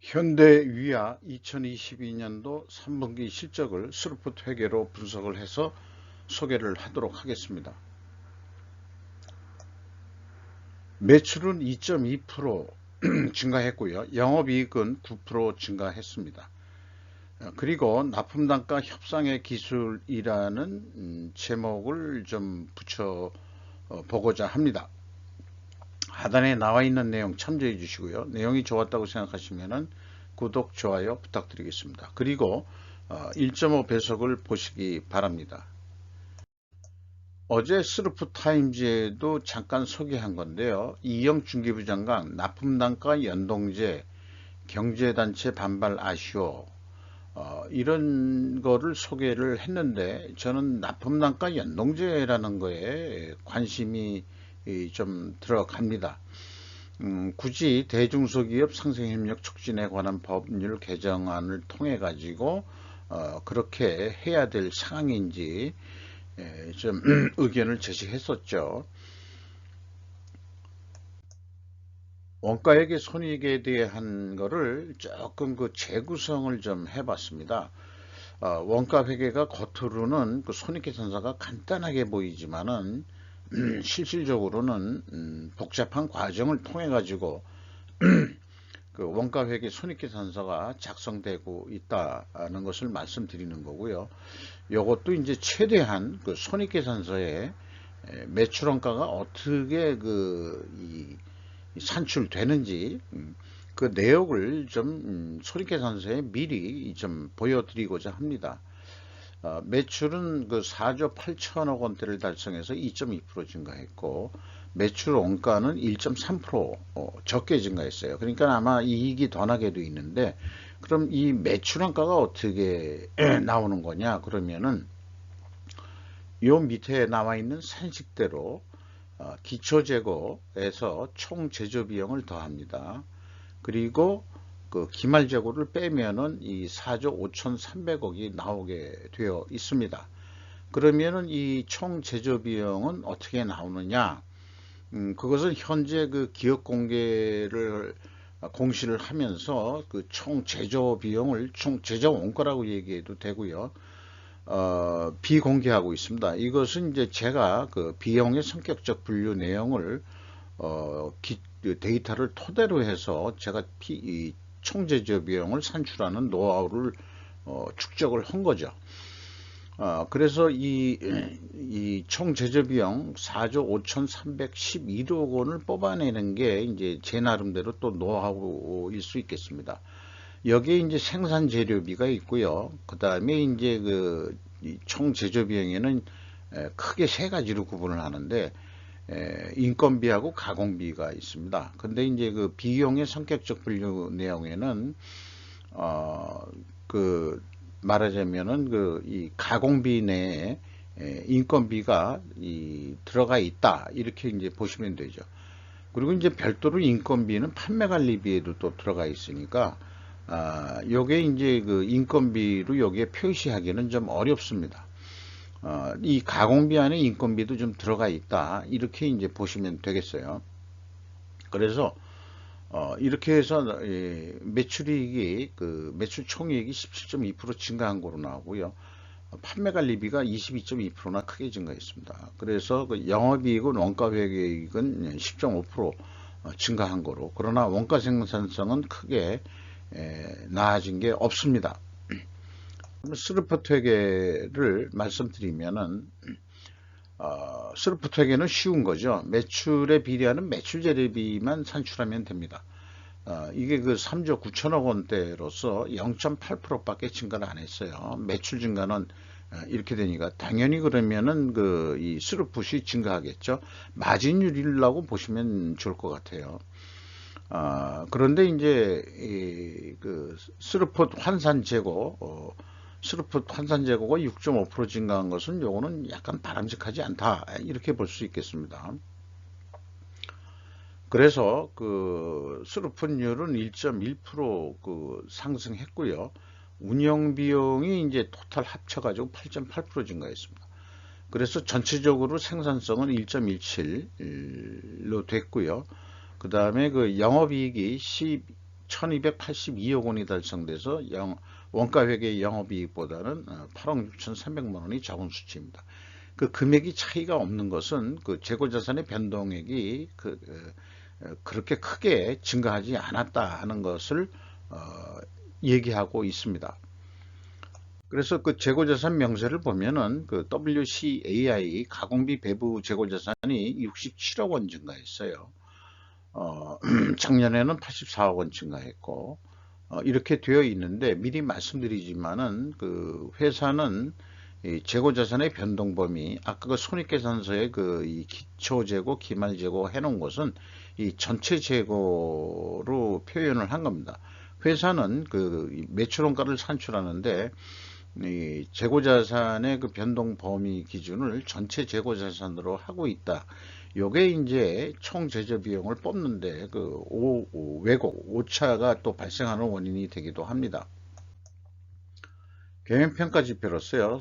현대위아 2022년도 3분기 실적을 스루풋 회계로 분석을 해서 소개를 하도록 하겠습니다. 매출은 2.2% 증가했고요. 영업이익은 9% 증가했습니다. 그리고 납품단가 협상의 기술이라는 제목을 좀 붙여 보고자 합니다. 하단에 나와 있는 내용 참조해 주시고요. 내용이 좋았다고 생각하시면 구독, 좋아요 부탁드리겠습니다. 그리고 1.5 배속을 보시기 바랍니다. 어제 스루프 타임즈에도 잠깐 소개한 건데요. 이영 중기부 장관 납품단가 연동제 경제단체 반발 아쉬워 이런 거를 소개를 했는데 저는 납품단가 연동제라는 거에 관심이 좀 들어갑니다. 굳이 대중소기업 상생협력 촉진에 관한 법률 개정안을 통해 가지고 그렇게 해야 될 상황인지 좀 의견을 제시했었죠. 원가액의 손익에 대한 거를 조금 그 재구성을 좀 해봤습니다. 원가 회계가 겉으로는 그 손익계산서가 간단하게 보이지만은 실질적으로는 복잡한 과정을 통해 가지고 그 원가 회계 손익계산서가 작성되고 있다는 것을 말씀드리는 거고요. 이것도 이제 최대한 그 손익계산서에 매출원가가 어떻게 산출되는지 그 내역을 좀 손익계산서에 미리 좀 보여드리고자 합니다. 매출은 그 4조 8천억 원대를 달성해서 2.2% 증가했고 매출 원가는 1.3% 적게 증가했어요. 그러니까 아마 이익이 더 나게도 있는데 그럼 이 매출 원가가 어떻게 나오는 거냐 그러면은 요 밑에 나와 있는 산식대로 기초재고에서 총 제조비용을 더합니다. 그리고 그 기말재고를 빼면은 이 4조 5,300억이 나오게 되어 있습니다. 그러면은 이 총 제조비용은 어떻게 나오느냐? 그것은 현재 그 기업 공개를 공시를 하면서 그 총 제조 비용을 총 제조 원가라고 얘기해도 되고요. 비공개하고 있습니다. 이것은 이제 제가 그 비용의 성격적 분류 내용을 데이터를 토대로 해서 제가 총제조 비용을 산출하는 노하우를 축적을 한 거죠. 그래서 이 총제조 비용 4조 5,312억 원을 뽑아내는 게 이제 제 나름대로 또 노하우일 수 있겠습니다. 여기에 이제 생산 재료비가 있고요. 그 다음에 이제 그 총 제조 비용에는 크게 세 가지로 구분을 하는데 인건비하고 가공비가 있습니다. 근데 이제 그 비용의 성격적 분류 내용에는 그 말하자면은 그 이 가공비 내에 인건비가 들어가 있다 이렇게 이제 보시면 되죠. 그리고 이제 별도로 인건비는 판매 관리비에도 또 들어가 있으니까 요게 이제 그 인건비로 여기에 표시하기는 좀 어렵습니다. 이 가공비 안에 인건비도 좀 들어가 있다 이렇게 이제 보시면 되겠어요. 그래서 이렇게 해서 매출이익이 그 매출 총이익이 17.2% 증가한 거로 나오고요. 판매 관리비가 22.2%나 크게 증가했습니다. 그래서 그 영업이익은 원가 회계이익은 10.5% 증가한 거로, 그러나 원가 생산성은 크게 나아진 게 없습니다. 스루풋 회계를 말씀드리면은 스루풋 회계는 쉬운 거죠. 매출에 비례하는 매출 재료비만 산출하면 됩니다. 이게 그 3조 9천억 원대로서 0.8%밖에 증가를 안 했어요. 매출 증가는 이렇게 되니까 당연히 그러면은 이 스루풋이 증가하겠죠. 마진율이라고 보시면 좋을 것 같아요. 그런데 이제 그 스루풋 환산 재고 스루풋 환산 재고가 6.5% 증가한 것은 요거는 약간 바람직하지 않다 이렇게 볼 수 있겠습니다. 그래서 그 스루풋율은 1.1% 상승했고요. 운영 비용이 이제 토탈 합쳐가지고 8.8% 증가했습니다. 그래서 전체적으로 생산성은 1.17로 됐고요. 그 다음에 그 영업이익이 1282억 원이 달성돼서 원가회계 영업이익보다는 8억 6,300만 원이 적은 수치입니다. 그 금액이 차이가 없는 것은 그 재고자산의 변동액이 그렇게 크게 증가하지 않았다 하는 것을 얘기하고 있습니다. 그래서 그 재고자산 명세를 보면은 그 WCAI 가공비 배부 재고자산이 67억 원 증가했어요. 작년에는 84억 원 증가했고, 이렇게 되어 있는데 미리 말씀드리지만은 그 회사는 이 재고자산의 변동 범위, 아까 그 손익계산서에 그 이 기초재고, 기말재고 해놓은 것은 이 전체 재고로 표현을 한 겁니다. 회사는 그 매출원가를 산출하는데 이 재고자산의 그 변동 범위 기준을 전체 재고자산으로 하고 있다. 요게 이제 총 제조 비용을 뽑는데 그 왜곡, 오차가 또 발생하는 원인이 되기도 합니다. 경영평가 지표로서요,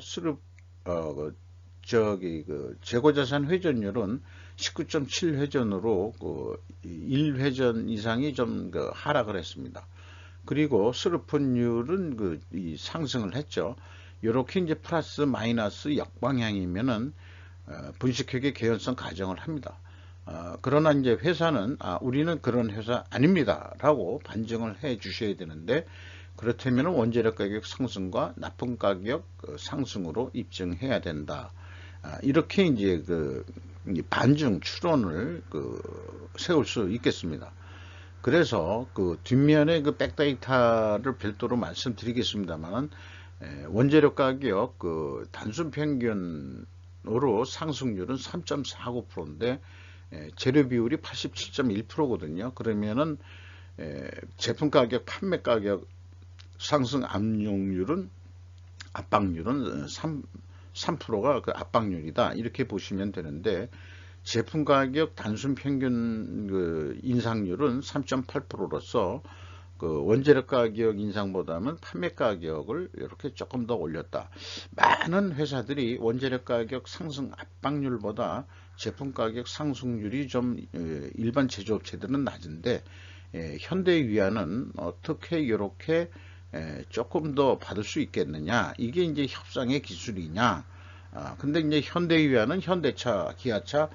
재고자산 회전율은 19.7 회전으로 그 1회전 이상이 좀 하락을 했습니다. 그리고 스루펀율은 상승을 했죠. 이렇게 이제 플러스 마이너스 역방향이면은 분식회계 개연성 가정을 합니다. 그러나 이제 회사는 우리는 그런 회사 아닙니다 라고 반증을 해 주셔야 되는데, 그렇다면 원재료 가격 상승과 납품 가격 상승으로 입증해야 된다. 이렇게 이제 반증 추론을 세울 수 있겠습니다. 그래서 그 뒷면에 그 백데이터를 별도로 말씀드리겠습니다만, 원재료 가격 단순 평균으로 상승률은 3.49%인데 재료 비율이 87.1%거든요. 그러면은 제품 가격, 판매 가격 상승 압력률은 압박률은 3%가 그 압박률이다. 이렇게 보시면 되는데, 제품 가격 단순 평균 인상률은 3.8%로서 그 원재료 가격 인상보다는 판매 가격을 이렇게 조금 더 올렸다. 많은 회사들이 원재료 가격 상승 압박률보다 제품 가격 상승률이 좀 일반 제조업체들은 낮은데, 현대위아는 어떻게 이렇게 조금 더 받을 수 있겠느냐, 이게 이제 협상의 기술이냐. 근데 이제 현대위아는 현대차, 기아차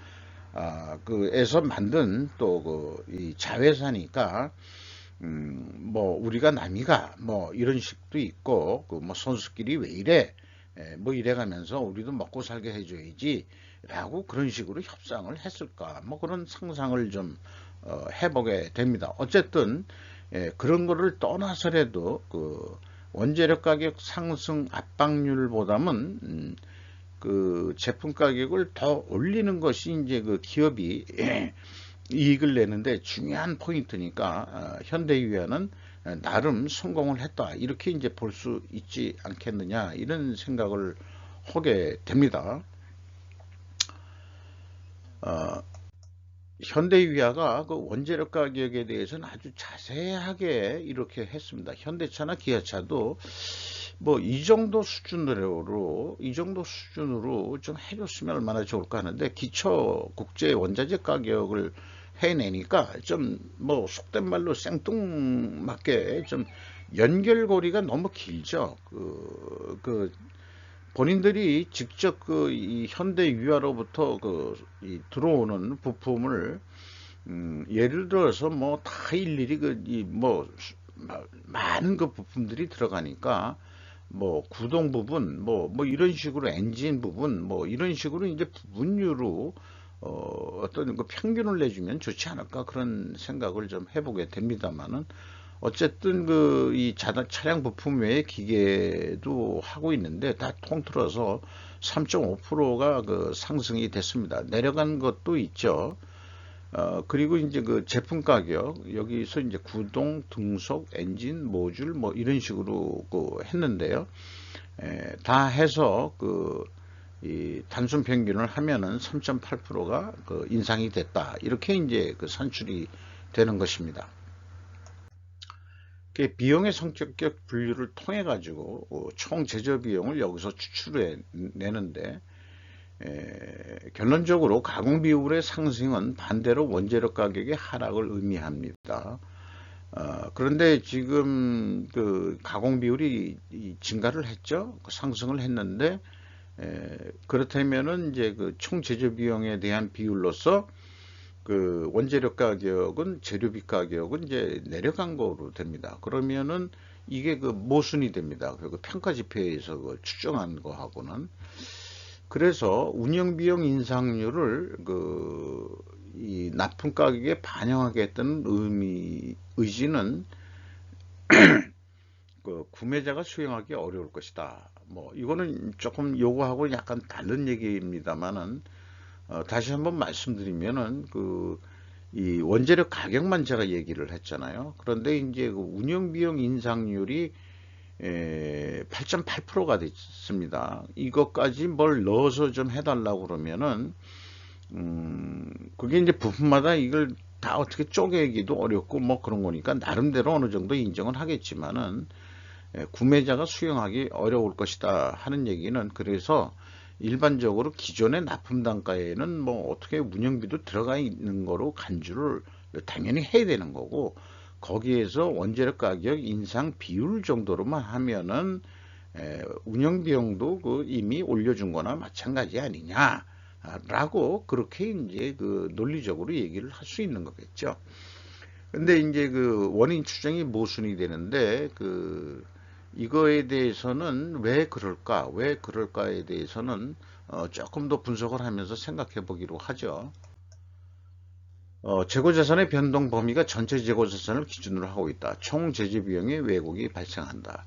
에서 만든 또 이 자회사니까 뭐 우리가 남이가 뭐 이런 식도 있고, 뭐 선수끼리 왜 이래 뭐 이래가면서 우리도 먹고 살게 해줘야지 라고 그런 식으로 협상을 했을까, 뭐 그런 상상을 좀 해보게 됩니다. 어쨌든 그런 거를 떠나서라도 그 원재료 가격 상승 압박률보다는 그 제품 가격을 더 올리는 것이 이제 그 기업이 이익을 내는데 중요한 포인트니까, 현대위아는 나름 성공을 했다, 이렇게 이제 볼 수 있지 않겠느냐, 이런 생각을 하게 됩니다. 현대위아가 그 원재료 가격에 대해서는 아주 자세하게 이렇게 했습니다. 현대차나 기아차도 뭐 이 정도 수준으로 좀 해줬으면 얼마나 좋을까 하는데, 기초 국제 원자재 가격을 해내니까 좀 뭐 속된 말로 생뚱맞게 좀 연결고리가 너무 길죠. 본인들이 직접 이 현대유아로부터 이 들어오는 부품을 예를 들어서 뭐 다 일일이 많은 그 부품들이 들어가니까, 뭐 구동 부분 뭐 이런 식으로 엔진 부분 뭐 이런 식으로 이제 부분류로 어떤 그 평균을 내주면 좋지 않을까, 그런 생각을 좀 해보게 됩니다만은, 어쨌든 이 차량 부품 외에 기계도 하고 있는데 다 통틀어서 3.5%가 상승이 됐습니다. 내려간 것도 있죠. 그리고 이제 그 제품 가격, 여기서 이제 구동, 등속, 엔진, 모듈 뭐 이런 식으로 했는데요. 다 해서 이 단순 평균을 하면은 3.8%가 인상이 됐다. 이렇게 이제 산출이 되는 것입니다. 비용의 성격적 분류를 통해 가지고 총 제조 비용을 여기서 추출해 내는데, 결론적으로 가공 비율의 상승은 반대로 원재료 가격의 하락을 의미합니다. 그런데 지금 그 가공 비율이 증가를 했죠. 상승을 했는데, 그렇다면은 이제 그 총 제조 비용에 대한 비율로서 그 원재료 가격은 재료비 가격은 이제 내려간 거로 됩니다. 그러면은 이게 그 모순이 됩니다. 그 평가 지표에서 그 추정한 거하고는. 그래서 운영 비용 인상률을 이 납품 가격에 반영하겠다는 의지는 그 구매자가 수용하기 어려울 것이다. 뭐 이거는 조금 요거하고 약간 다른 얘기입니다만은, 다시 한번 말씀드리면은 이 원재료 가격만 제가 얘기를 했잖아요. 그런데 이제 그 운영 비용 인상률이 8.8%가 됐습니다. 이것까지 뭘 넣어서 좀 해달라고 그러면은 그게 이제 부품마다 이걸 다 어떻게 쪼개기도 어렵고 뭐 그런 거니까 나름대로 어느 정도 인정을 하겠지만은, 구매자가 수용하기 어려울 것이다 하는 얘기는, 그래서 일반적으로 기존의 납품 단가에는 뭐 어떻게 운영비도 들어가 있는 거로 간주를 당연히 해야 되는 거고, 거기에서 원재료 가격 인상 비율 정도로만 하면은 운영비용도 그 이미 올려준 거나 마찬가지 아니냐 라고, 그렇게 이제 그 논리적으로 얘기를 할 수 있는 거겠죠. 근데 이제 그 원인 추정이 모순이 되는데, 이거에 대해서는 왜 그럴까에 대해서는 조금 더 분석을 하면서 생각해 보기로 하죠. 재고자산의 변동 범위가 전체 재고자산을 기준으로 하고 있다. 총 제재 비용의 왜곡이 발생한다.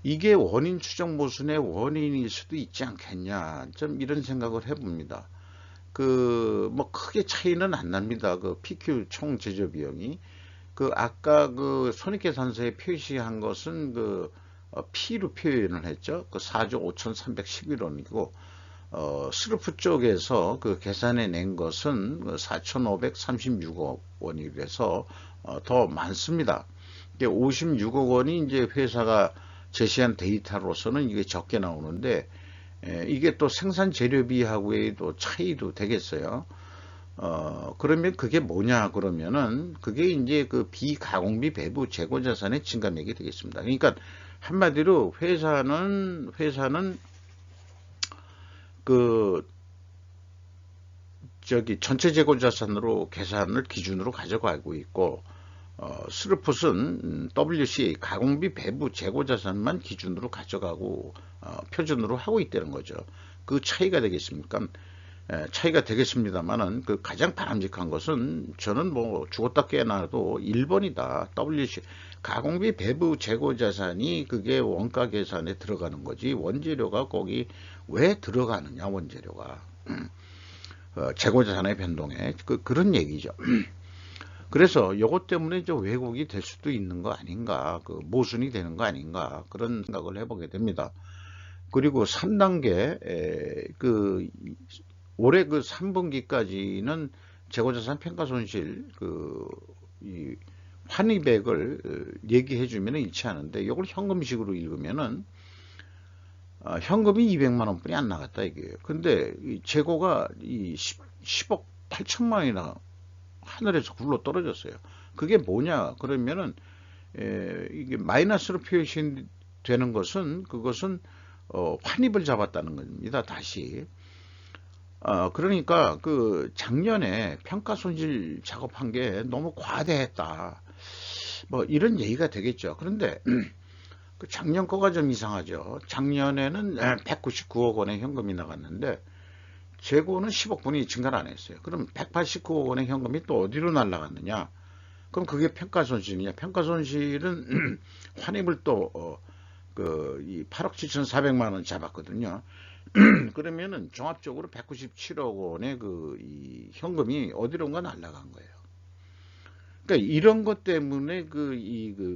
이게 원인 추정 모순의 원인일 수도 있지 않겠냐, 좀 이런 생각을 해봅니다. 뭐 크게 차이는 안 납니다. 그 PQ 총 제조 비용이 아까 손익계산서에 표시한 것은 P로 표현을 했죠. 4조 5,311원이고, 스루프 쪽에서 계산해 낸 것은 4,536억 원이라서 더 많습니다. 56억 원이 이제 회사가 제시한 데이터로서는 이게 적게 나오는데, 이게 또 생산 재료비하고의 또 차이도 되겠어요. 그러면 그게 뭐냐 그러면은, 그게 이제 비가공비 배부 재고자산의 증감액이 되겠습니다. 그러니까 한마디로 회사는 그 전체 재고자산으로 계산을 기준으로 가져가고 있고, 스루풋은 WCA 가공비 배부 재고자산만 기준으로 가져가고 표준으로 하고 있다는 거죠. 그 차이가 되겠습니까? 차이가 되겠습니다만은, 가장 바람직한 것은 저는 뭐 죽었다 깨어나도 1번이다. WC 가공비 배부 재고자산이 그게 원가 계산에 들어가는 거지, 원재료가 거기 왜 들어가느냐, 원재료가 재고자산의 변동에 그런 얘기죠. 그래서 요것 때문에 왜곡이 될 수도 있는 거 아닌가, 모순이 되는 거 아닌가, 그런 생각을 해보게 됩니다. 그리고 3단계 올해 3분기까지는 재고자산 평가손실 이 환입액을 얘기해 주면 일치하는데, 이걸 현금식으로 읽으면은 현금이 200만 원뿐이 안 나갔다 이게요. 근데 이 재고가 10억 8천만 원이나 하늘에서 굴러 떨어졌어요. 그게 뭐냐 그러면은, 이게 마이너스로 표시되는 것은, 그것은 환입을 잡았다는 겁니다. 다시. 그러니까 작년에 평가 손실 작업한 게 너무 과대했다, 뭐 이런 얘기가 되겠죠. 그런데 작년 거가 좀 이상하죠. 작년에는 199억 원의 현금이 나갔는데 재고는 10억 원이 증가를 안 했어요. 그럼 189억 원의 현금이 또 어디로 날아갔느냐? 그럼 그게 평가손실이냐? 평가손실은 환입을 또 이 8억 7,400만 원 잡았거든요. 그러면은 종합적으로 197억 원의 이 현금이 어디론가 날아간 거예요. 그러니까 이런 것 때문에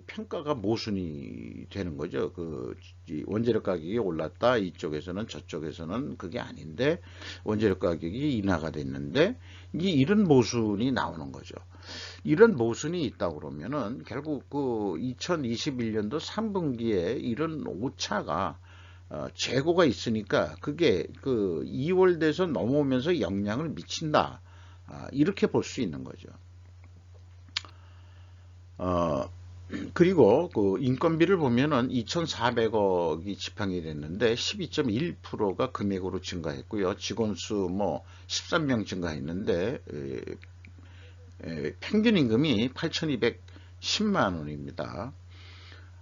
평가가 모순이 되는 거죠. 이 원재료 가격이 올랐다, 이쪽에서는 저쪽에서는 그게 아닌데 원재료 가격이 인하가 됐는데, 이런 모순이 나오는 거죠. 이런 모순이 있다 그러면은 결국 2021년도 3분기에 이런 오차가 재고가 있으니까 그게 2월 돼서 넘어오면서 영향을 미친다, 이렇게 볼 수 있는 거죠. 어, 그리고 그 인건비를 보면은 2,400억이 집행이 됐는데 12.1%가 금액으로 증가했고요. 직원 수 뭐 13명 증가했는데 평균 임금이 8,210만 원입니다.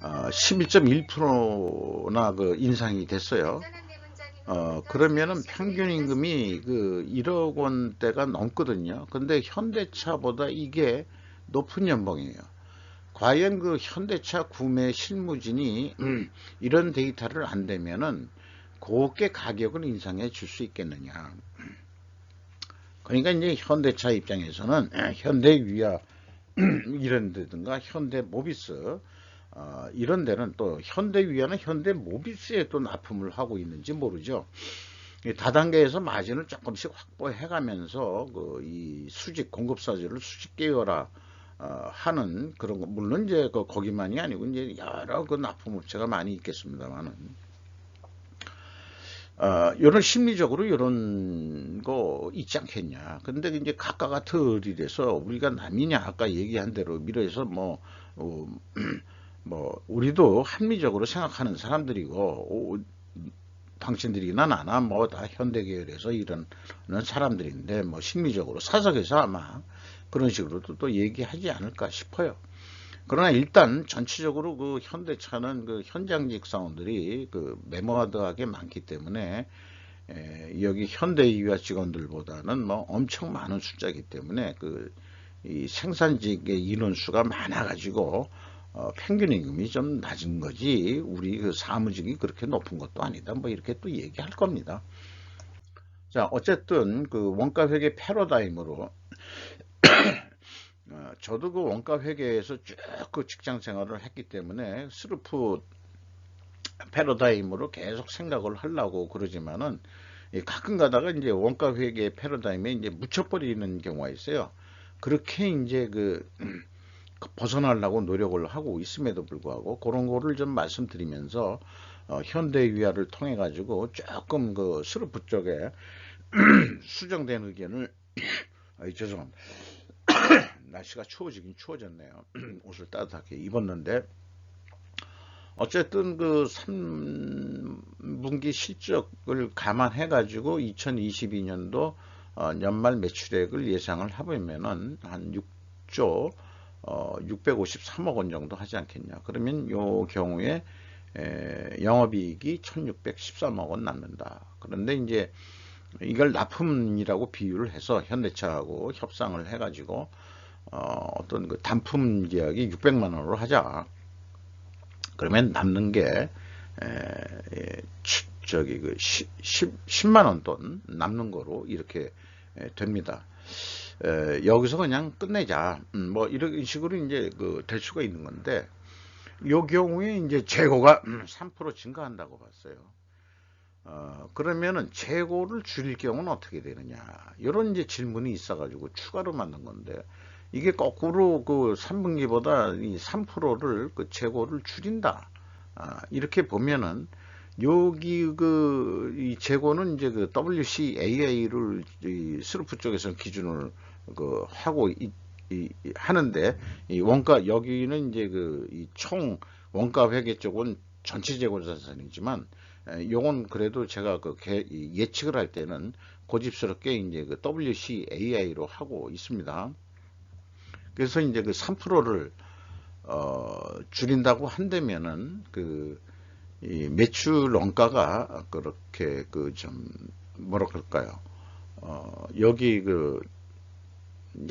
11.1%나 그 인상이 됐어요. 그러면은 평균 임금이 그 1억 원대가 넘거든요. 근데 현대차보다 이게 높은 연봉이에요. 과연 그 현대차 구매 실무진이 이런 데이터를 안 대면은 곱게 가격을 인상해 줄 수 있겠느냐. 그러니까 이제 현대차 입장에서는 현대위아 이런 데든가 현대모비스 이런 데는 또 현대위아는 현대모비스에 또 납품을 하고 있는지 모르죠. 다단계에서 마진을 조금씩 확보해 가면서 그 이 수직 공급사들을 수직 계열화 하는 그런 거. 물론 이제 거기만이 아니고 이제 여러 그 납품업체가 많이 있겠습니다만은 이런 심리적으로 이런 거 있지 않겠냐. 근데 이제 각각가 틀이래서 우리가 남이냐 아까 얘기한 대로 미래에서 뭐 우리도 합리적으로 생각하는 사람들이고 당신들이나 나나 뭐 다 현대 계열에서 이런 사람들인데 뭐 심리적으로 사석에서 아마 그런 식으로 또 얘기하지 않을까 싶어요. 그러나 일단 전체적으로 그 현대차는 그 현장직 사원들이 그 매모하드하게 많기 때문에 여기 현대유아 직원들보다는 뭐 엄청 많은 숫자이기 때문에 그 이 생산직의 인원수가 많아가지고 평균 임금이 좀 낮은 거지 우리 그 사무직이 그렇게 높은 것도 아니다 뭐 이렇게 또 얘기할 겁니다. 자, 어쨌든 그 원가 회계 패러다임으로 저도 그 원가 회계에서 쭉 그 직장 생활을 했기 때문에 스루프 패러다임으로 계속 생각을 하려고 그러지만은 가끔 가다가 이제 원가 회계 패러다임에 이제 묻혀버리는 경우가 있어요. 그렇게 이제 벗어나려고 노력을 하고 있음에도 불구하고 그런 거를 좀 말씀드리면서 현대위아를 통해 가지고 조금 그 스루프 쪽에 수정된 의견을 죄송합니다. 날씨가 추워지긴 추워졌네요. 옷을 따뜻하게 입었는데 어쨌든 그 3분기 실적을 감안해 가지고 2022년도 연말 매출액을 예상을 해보면은 한 6조 653억 원 정도 하지 않겠냐. 그러면 요 경우에 영업이익이 1613억 원 남는다. 그런데 이제 이걸 납품이라고 비유를 해서 현대차하고 협상을 해가지고 어떤 그 단품 계약이 600만 원으로 하자. 그러면 남는 게 저기 그 10만 원 돈 남는 거로 이렇게 됩니다. 여기서 그냥 끝내자. 뭐 이런 식으로 이제 될 수가 있는 건데 요 경우에 이제 재고가 3% 증가한다고 봤어요. 그러면은 재고를 줄일 경우는 어떻게 되느냐 이런 이제 질문이 있어가지고 추가로 만든 건데 이게 거꾸로 그 3분기보다 이 3%를 그 재고를 줄인다 이렇게 보면은 여기 이 재고는 이제 그 WCAA를 스루프 쪽에서 기준을 하고 하는데 이 원가 여기는 이제 이 총 원가 회계 쪽은 전체 재고 자산이지만 요건 그래도 제가 예측을 할 때는 고집스럽게 이제 WCAI로 하고 있습니다. 그래서 이제 3%를 줄인다고 한다면은 이 매출 원가가 그렇게 좀 뭐라 그럴까요? 여기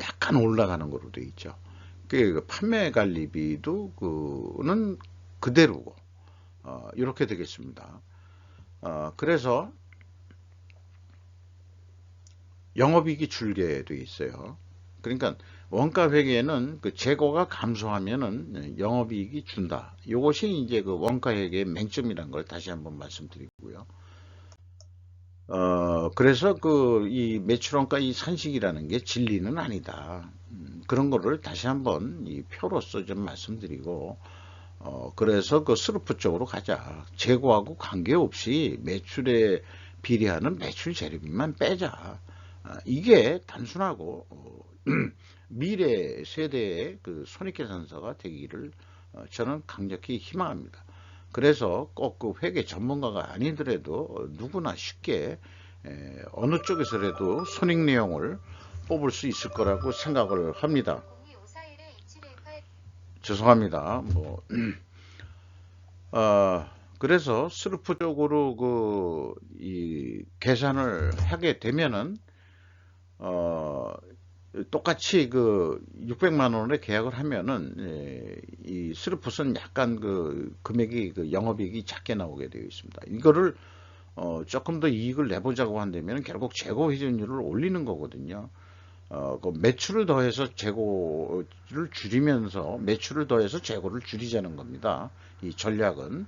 약간 올라가는 거로 돼 있죠. 판매 관리비도 그는 그대로고 이렇게 되겠습니다. 그래서 영업이익이 줄게 돼 있어요. 그러니까 원가 회계에는 재고가 감소하면은 영업이익이 준다. 이것이 이제 원가 회계의 맹점이라는 걸 다시 한번 말씀드리고요. 그래서 이 매출원가 이 산식이라는 게 진리는 아니다. 그런 거를 다시 한번 이 표로서 좀 말씀드리고, 그래서 스루프 쪽으로 가자. 재고하고 관계없이 매출에 비례하는 매출 재료비만 빼자. 이게 단순하고 미래 세대의 그 손익계산서가 되기를 저는 강력히 희망합니다. 그래서 꼭 그 회계 전문가가 아니더라도 누구나 쉽게 어느 쪽에서라도 손익 내용을 뽑을 수 있을 거라고 생각을 합니다. 죄송합니다. 그래서 스루프 쪽으로 이 계산을 하게 되면은 똑같이 600만 원의 계약을 하면은 이 스루풋은 약간 금액이 영업이익이 작게 나오게 되어 있습니다. 이거를 조금 더 이익을 내보자고 한다면 결국 재고 회전율을 올리는 거거든요. 매출을 더해서 재고를 줄이면서 매출을 더해서 재고를 줄이자는 겁니다. 이 전략은.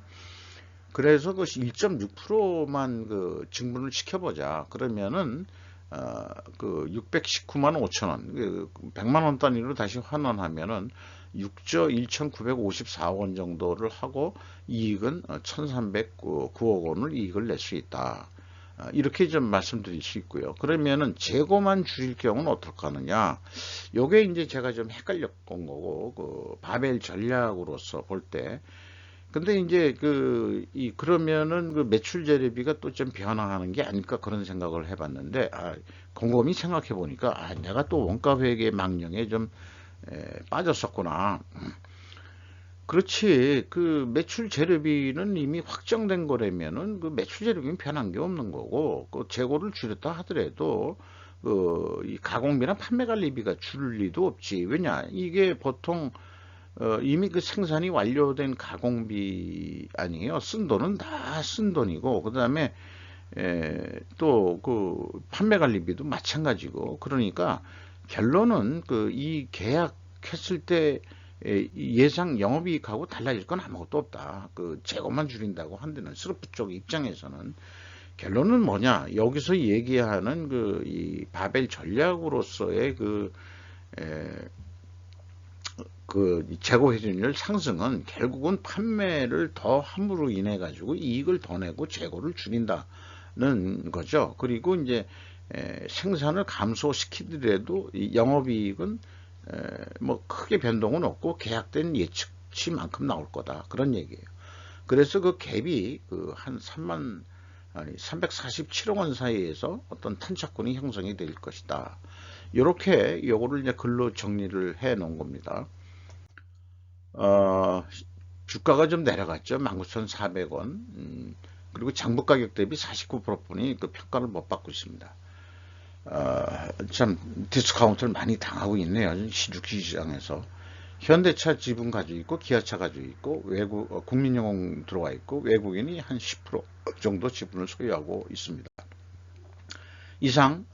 그래서 1.6%만 증분을 시켜보자. 그러면은 619만 5천원, 100만원 단위로 다시 환원하면은 6조 1,954원 정도를 하고 이익은 1,309억 원을 이익을 낼 수 있다. 이렇게 좀 말씀드릴 수 있고요. 그러면은 재고만 줄일 경우는 어떻게 하느냐? 요게 이제 제가 좀 헷갈렸던 거고, 바벨 전략으로서 볼 때. 근데 이제 그러면은 매출 재료비가 또 좀 변화하는 게 아닐까 그런 생각을 해봤는데, 곰곰이 생각해 보니까, 내가 또 원가 회계 망령에 좀 빠졌었구나. 그렇지. 매출 재료비는 이미 확정된 거라면은 매출 재료비는 변한 게 없는 거고, 재고를 줄였다 하더라도 이 가공비나 판매 관리비가 줄 리도 없지. 왜냐? 이게 보통 이미 생산이 완료된 가공비 아니에요. 쓴 돈은 다 쓴 돈이고, 그 다음에 또 판매 관리비도 마찬가지고. 그러니까 결론은 이 계약했을 때 예상 영업이익하고 달라질 건 아무것도 없다. 재고만 줄인다고 한다는 스루프 쪽 입장에서는 결론은 뭐냐? 여기서 얘기하는 이 바벨 전략으로서의 재고 회전율 상승은 결국은 판매를 더 함으로 인해 가지고 이익을 더 내고 재고를 줄인다는 거죠. 그리고 이제 생산을 감소시키더라도 이 영업이익은 뭐 크게 변동은 없고 계약된 예측치만큼 나올 거다 그런 얘기예요. 그래서 갭이 한 347억 원 사이에서 어떤 탄착권이 형성이 될 것이다. 이렇게 요거를 이제 글로 정리를 해 놓은 겁니다. 주가가 좀 내려갔죠. 19,400원. 그리고 장부 가격 대비 49%뿐이 평가를 못 받고 있습니다. 참 디스카운트를 많이 당하고 있네요. 주식시장에서. 현대차 지분 가지고 있고 기아차 가지고 있고 국민연금 들어와 있고 외국인이 한 10% 정도 지분을 소유하고 있습니다. 이상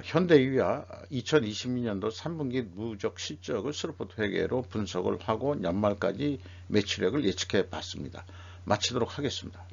현대유와 2022년도 3분기 누적 실적을 스루포트 회계로 분석을 하고 연말까지 매출액을 예측해 봤습니다. 마치도록 하겠습니다.